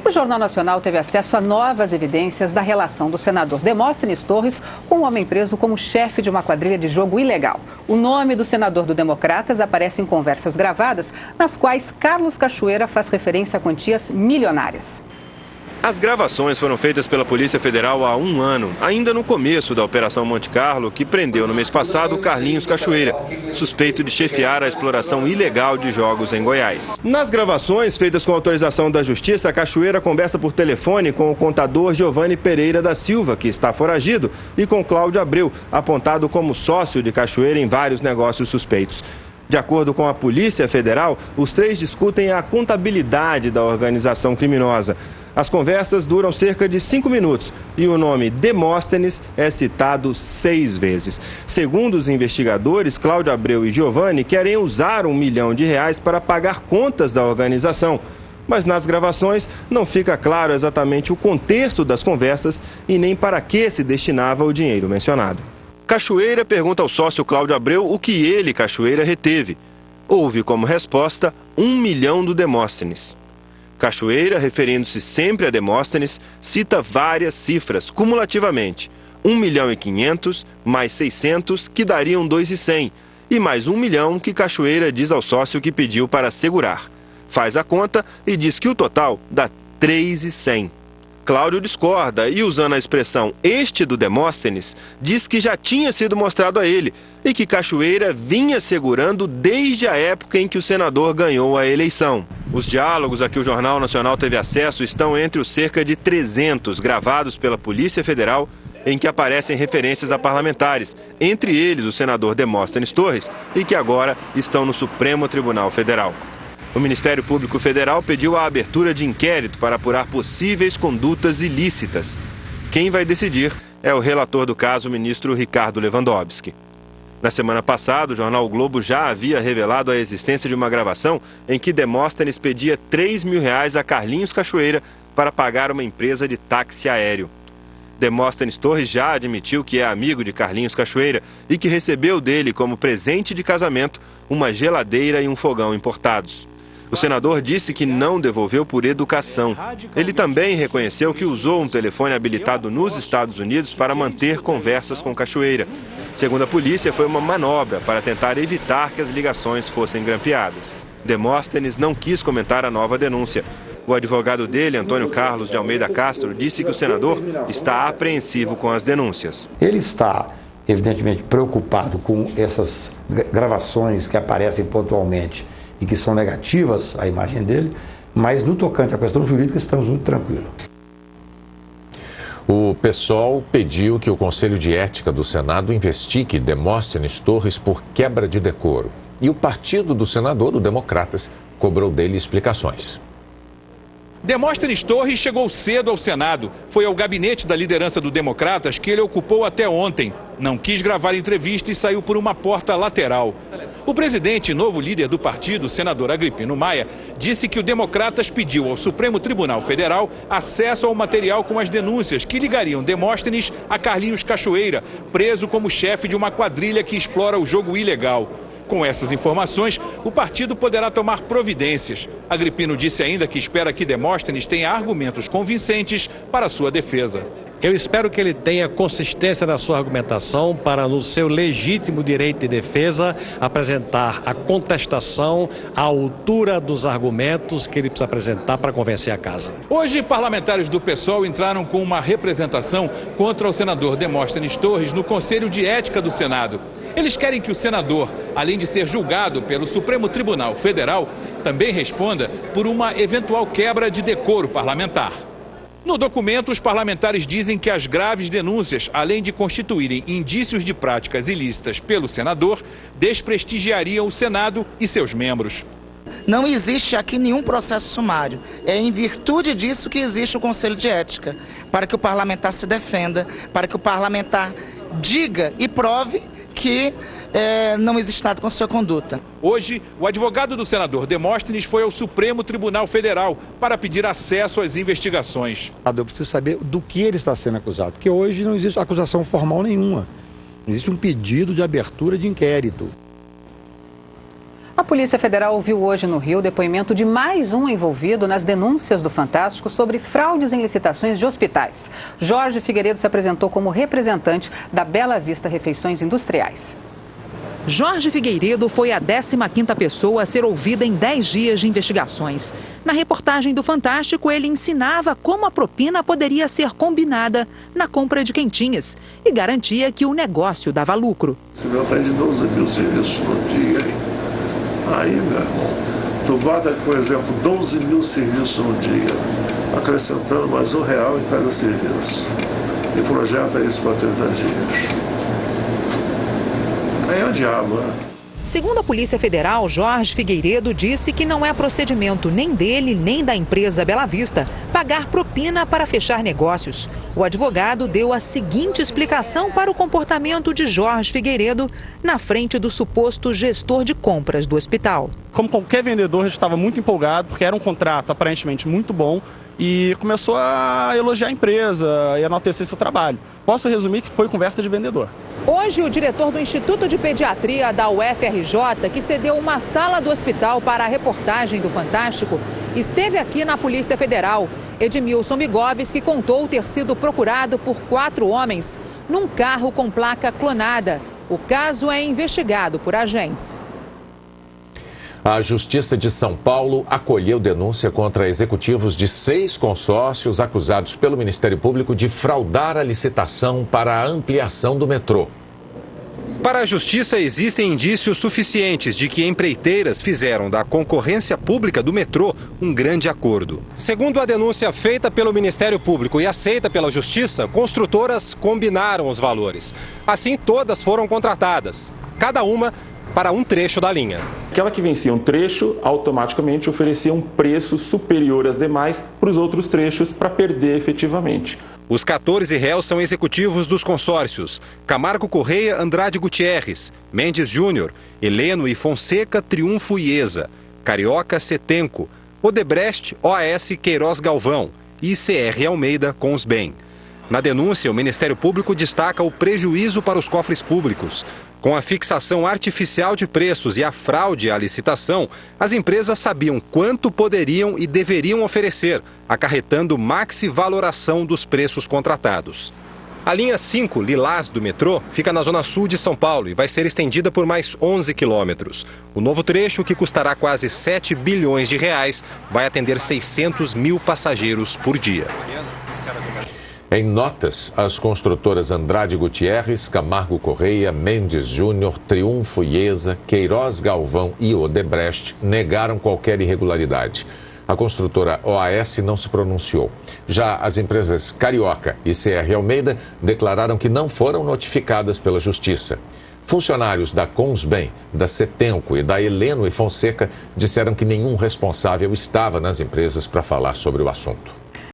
O Jornal Nacional teve acesso a novas evidências da relação do senador Demóstenes Torres com um homem preso como chefe de uma quadrilha de jogo ilegal. O nome do senador do Democratas aparece em conversas gravadas, nas quais Carlos Cachoeira faz referência a quantias milionárias. As gravações foram feitas pela Polícia Federal há um ano, ainda no começo da Operação Monte Carlo, que prendeu no mês passado Carlinhos Cachoeira, suspeito de chefiar a exploração ilegal de jogos em Goiás. Nas gravações, feitas com autorização da Justiça, Cachoeira conversa por telefone com o contador Giovanni Pereira da Silva, que está foragido, e com Cláudio Abreu, apontado como sócio de Cachoeira em vários negócios suspeitos. De acordo com a Polícia Federal, os três discutem a contabilidade da organização criminosa. As conversas duram cerca de 5 minutos e o nome Demóstenes é citado 6 vezes. Segundo os investigadores, Cláudio Abreu e Giovanni querem usar R$1 milhão para pagar contas da organização. Mas nas gravações não fica claro exatamente o contexto das conversas e nem para que se destinava o dinheiro mencionado. Cachoeira pergunta ao sócio Cláudio Abreu o que ele, Cachoeira, reteve. Houve como resposta R$1 milhão do Demóstenes. Cachoeira, referindo-se sempre a Demóstenes, cita várias cifras, cumulativamente. 1.500.000 mais 600, que dariam 2.100, e mais 1 milhão que Cachoeira diz ao sócio que pediu para segurar. Faz a conta e diz que o total dá 3.100. Cláudio discorda e, usando a expressão "este do Demóstenes", diz que já tinha sido mostrado a ele e que Cachoeira vinha segurando desde a época em que o senador ganhou a eleição. Os diálogos a que o Jornal Nacional teve acesso estão entre os cerca de 300 gravados pela Polícia Federal, em que aparecem referências a parlamentares, entre eles o senador Demóstenes Torres, e que agora estão no Supremo Tribunal Federal. O Ministério Público Federal pediu a abertura de inquérito para apurar possíveis condutas ilícitas. Quem vai decidir é o relator do caso, o ministro Ricardo Lewandowski. Na semana passada, o jornal O Globo já havia revelado a existência de uma gravação em que Demóstenes pedia R$3.000 a Carlinhos Cachoeira para pagar uma empresa de táxi aéreo. Demóstenes Torres já admitiu que é amigo de Carlinhos Cachoeira e que recebeu dele como presente de casamento uma geladeira e um fogão importados. O senador disse que não devolveu por educação. Ele também reconheceu que usou um telefone habilitado nos Estados Unidos para manter conversas com Cachoeira. Segundo a polícia, foi uma manobra para tentar evitar que as ligações fossem grampeadas. Demóstenes não quis comentar a nova denúncia. O advogado dele, Antônio Carlos de Almeida Castro, disse que o senador está apreensivo com as denúncias. Ele está, evidentemente, preocupado com essas gravações que aparecem pontualmente e que são negativas à imagem dele, mas no tocante à questão jurídica estamos muito tranquilos. O PSOL pediu que o Conselho de Ética do Senado investigue Demóstenes Torres por quebra de decoro. E o partido do senador, o Democratas, cobrou dele explicações. Demóstenes Torres chegou cedo ao Senado. Foi ao gabinete da liderança do Democratas que ele ocupou até ontem. Não quis gravar entrevista e saiu por uma porta lateral. O presidente e novo líder do partido, o senador Agripino Maia, disse que o Democratas pediu ao Supremo Tribunal Federal acesso ao material com as denúncias que ligariam Demóstenes a Carlinhos Cachoeira, preso como chefe de uma quadrilha que explora o jogo ilegal. Com essas informações, o partido poderá tomar providências. Agripino disse ainda que espera que Demóstenes tenha argumentos convincentes para sua defesa. Eu espero que ele tenha consistência na sua argumentação para, no seu legítimo direito de defesa, apresentar a contestação à altura dos argumentos que ele precisa apresentar para convencer a casa. Hoje, parlamentares do PSOL entraram com uma representação contra o senador Demóstenes Torres no Conselho de Ética do Senado. Eles querem que o senador, além de ser julgado pelo Supremo Tribunal Federal, também responda por uma eventual quebra de decoro parlamentar. No documento, os parlamentares dizem que as graves denúncias, além de constituírem indícios de práticas ilícitas pelo senador, desprestigiariam o Senado e seus membros. Não existe aqui nenhum processo sumário. É em virtude disso que existe o Conselho de Ética, para que o parlamentar se defenda, para que o parlamentar diga e prove que não existe nada com sua conduta. Hoje, o advogado do senador Demóstenes foi ao Supremo Tribunal Federal para pedir acesso às investigações. Eu preciso saber do que ele está sendo acusado, porque hoje não existe acusação formal nenhuma. Existe um pedido de abertura de inquérito. A Polícia Federal ouviu hoje no Rio o depoimento de mais um envolvido nas denúncias do Fantástico sobre fraudes em licitações de hospitais. Jorge Figueiredo se apresentou como representante da Bela Vista Refeições Industriais. Jorge Figueiredo foi a 15ª pessoa a ser ouvida em 10 dias de investigações. Na reportagem do Fantástico, ele ensinava como a propina poderia ser combinada na compra de quentinhas e garantia que o negócio dava lucro. Se meu tem de 12 mil serviços por dia, aí, meu irmão, tu bota, por exemplo, 12 mil serviços no dia, acrescentando mais R$1 em cada serviço, e projeta isso para 30 dias. Aí é o diabo, né? Segundo a Polícia Federal, Jorge Figueiredo disse que não é procedimento nem dele nem da empresa Bela Vista pagar propina para fechar negócios. O advogado deu a seguinte explicação para o comportamento de Jorge Figueiredo na frente do suposto gestor de compras do hospital. Como qualquer vendedor, a gente estava muito empolgado porque era um contrato aparentemente muito bom e começou a elogiar a empresa e enaltecer seu trabalho. Posso resumir que foi conversa de vendedor. Hoje, o diretor do Instituto de Pediatria da UFRJ, que cedeu uma sala do hospital para a reportagem do Fantástico, esteve aqui na Polícia Federal. Edmilson Migoves, contou ter sido procurado por 4 homens num carro com placa clonada. O caso é investigado por agentes. A Justiça de São Paulo acolheu denúncia contra executivos de 6 consórcios acusados pelo Ministério Público de fraudar a licitação para a ampliação do metrô. Para a Justiça, existem indícios suficientes de que empreiteiras fizeram da concorrência pública do metrô um grande acordo. Segundo a denúncia feita pelo Ministério Público e aceita pela Justiça, construtoras combinaram os valores. Assim, todas foram contratadas, cada uma para um trecho da linha. Aquela que vencia um trecho, automaticamente oferecia um preço superior às demais para os outros trechos para perder efetivamente. Os 14 réus são executivos dos consórcios: Camargo Correia Andrade Gutierrez, Mendes Júnior, Heleno e Fonseca Triunfo Iesa, Carioca Setenco, Odebrecht OAS Queiroz Galvão e ICR Almeida Consbem. Na denúncia, o Ministério Público destaca o prejuízo para os cofres públicos. Com a fixação artificial de preços e a fraude à licitação, as empresas sabiam quanto poderiam e deveriam oferecer, acarretando maxi-valoração dos preços contratados. A linha 5, Lilás, do metrô, fica na zona sul de São Paulo e vai ser estendida por mais 11 quilômetros. O novo trecho, que custará quase 7 bilhões de reais, vai atender 600 mil passageiros por dia. Em notas, as construtoras Andrade Gutierrez, Camargo Correia, Mendes Júnior, Triunfo Iesa, Queiroz Galvão e Odebrecht negaram qualquer irregularidade. A construtora OAS não se pronunciou. Já as empresas Carioca e CR Almeida declararam que não foram notificadas pela Justiça. Funcionários da Consbem, da Setenco e da Heleno e Fonseca disseram que nenhum responsável estava nas empresas para falar sobre o assunto.